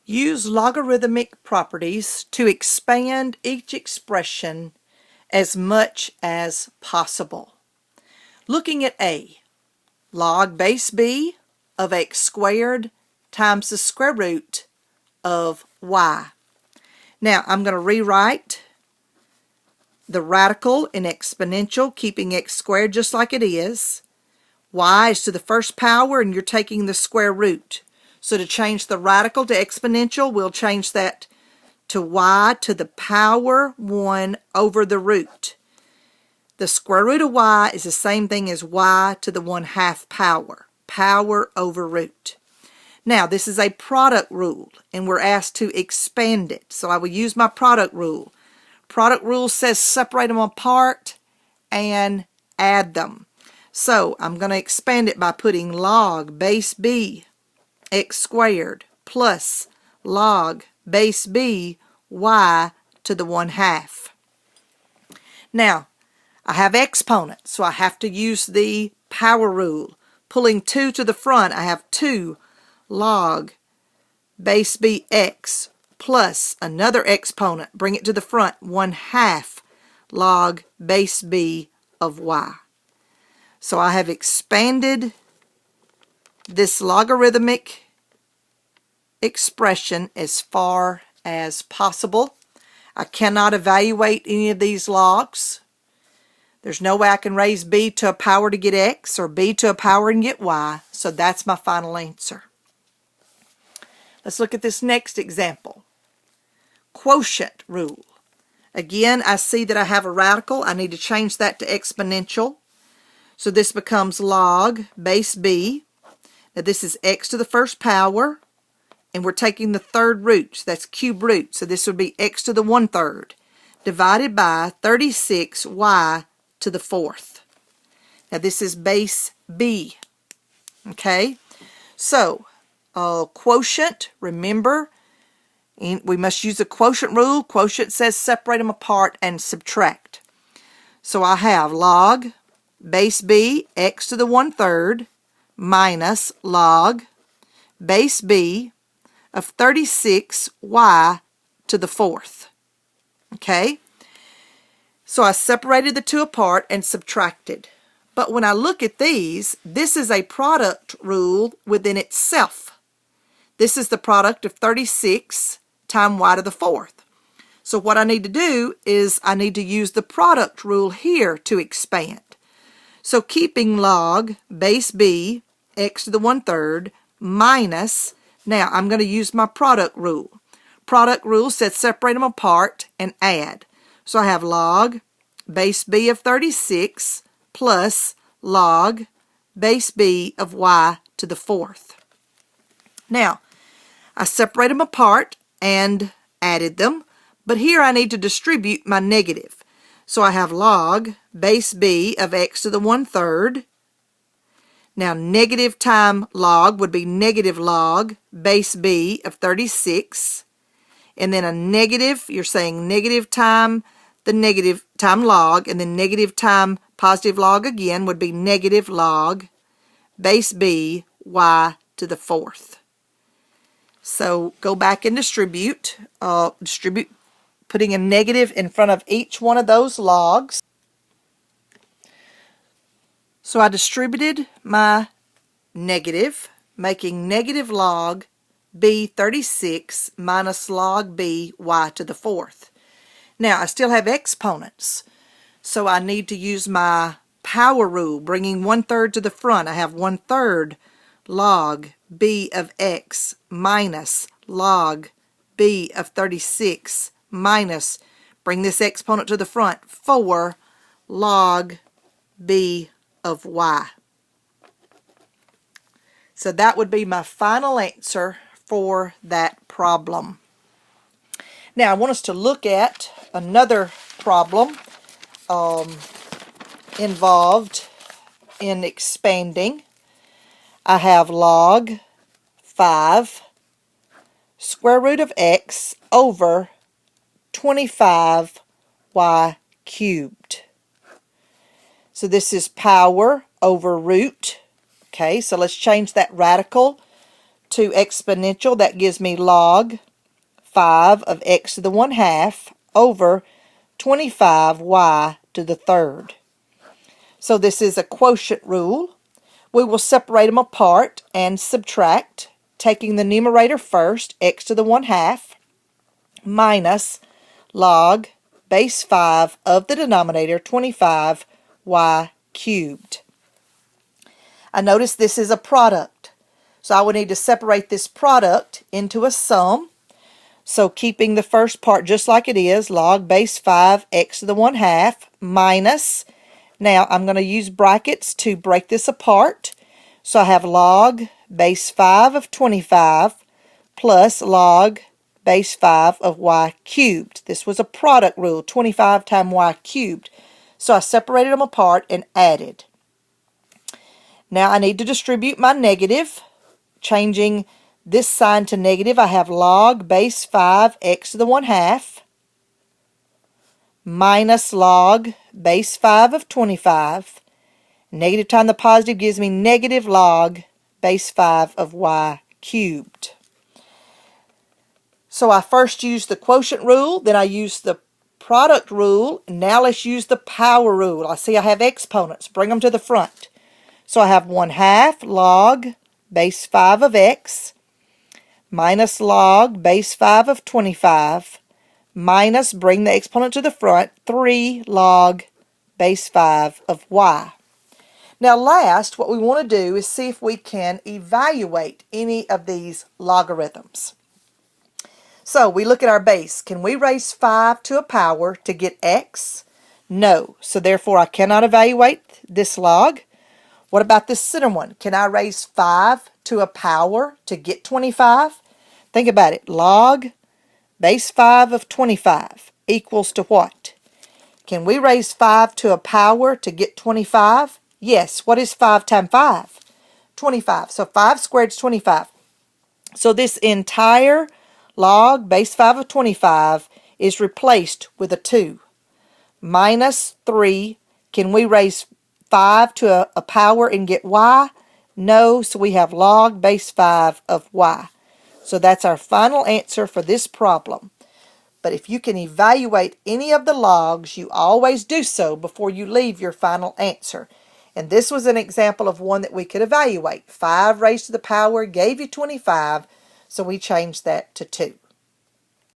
Use logarithmic properties to expand each expression as much as possible. Looking at A, log base b of x squared times the square root of y. Now I'm going to rewrite the radical in exponential, keeping x squared just like it is. Y is to the first power and you're taking the square root. So to change the radical to exponential, we'll change that to y to the power 1 over the root. The square root of y is the same thing as y to the 1/2 power. Power over root. Now, this is a product rule, and we're asked to expand it. So I will use my product rule. Product rule says separate them apart and add them. So I'm going to expand it by putting log base b x squared plus log base b y to the 1/2. Now, I have exponents, so I have to use the power rule. Pulling 2 to the front, I have 2 log base bx plus another exponent, bring it to the front, 1/2 log base b of y. So I have expanded this logarithmic expression as far as possible. I cannot evaluate any of these logs. There's no way I can raise b to a power to get x or b to a power and get y, so that's my final answer. Let's look at this next example. Quotient rule. Again, I see that I have a radical. I need to change that to exponential. So this becomes log base b. Now this is x to the first power, and we're taking the third root. That's cube root. So this would be x to the 1/3 divided by 36y to the 4th. Now this is base b. Okay, so quotient, remember, we must use the quotient rule. Quotient says separate them apart and subtract. So I have log base b x to the 1/3 minus log base b of 36y to the 4th. Okay? So I separated the two apart and subtracted. But when I look at these, this is a product rule within itself. This is the product of 36 times y to the 4th. So what I need to do is I need to use the product rule here to expand. So keeping log base b x to the 1/3 minus, now I'm going to use my product rule. Product rule says separate them apart and add. So I have log base b of 36 plus log base b of y to the 4th. Now, I separate them apart and added them, but here I need to distribute my negative. So I have log base b of x to the 1/3. Now negative time log would be negative log base b of 36. And then a negative, you're saying negative time the negative time log, and then negative time positive log again would be negative log base b y to the 4th. So go back and distribute. Putting a negative in front of each one of those logs. So I distributed my negative, making negative log b 36 minus log b y to the 4th. Now I still have exponents, so I need to use my power rule, bringing 1/3 to the front. I have 1/3 log b of x minus log b of 36 minus, bring this exponent to the front, 4 log b of y. So that would be my final answer for that problem. Now I want us to look at another problem involved in expanding. I have log 5 square root of x over 25y cubed. So this is power over root. Okay, so let's change that radical to exponential, that gives me log 5 of x to the 1/2 over 25y to the 3rd. So this is a quotient rule. We will separate them apart and subtract, taking the numerator first, x to the 1/2, minus log base 5 of the denominator, 25y cubed. I notice this is a product, so I would need to separate this product into a sum. So keeping the first part just like it is, log base 5 x to the 1/2 minus, now I'm going to use brackets to break this apart. So I have log base 5 of 25 plus log base 5 of y cubed. This was a product rule, 25 times y cubed. So I separated them apart and added. Now I need to distribute my negative. Changing this sign to negative, I have log base 5 x to the 1/2 minus log base 5 of 25. Negative times the positive gives me negative log base 5 of y cubed. So I first used the quotient rule, then I used the product rule. Now let's use the power rule. I see I have exponents. Bring them to the front. So I have 1/2 log base 5 of x minus log base 5 of 25 minus, bring the exponent to the front, 3 log base 5 of y. Now last, what we want to do is see if we can evaluate any of these logarithms. So we look at our base. Can we raise 5 to a power to get x? No. So therefore I cannot evaluate this log. What about this center one? Can I raise 5 to a power to get 25? Think about it. Log base 5 of 25 equals to what? Can we raise 5 to a power to get 25? Yes. What is 5 times 5? 25. So 5 squared is 25. So this entire log base 5 of 25 is replaced with a 2. Minus 3. Can we raise 5 to a power and get y? No. So we have log base 5 of y. So that's our final answer for this problem. But if you can evaluate any of the logs, you always do so before you leave your final answer. And this was an example of one that we could evaluate. 5 raised to the power gave you 25, so we changed that to 2.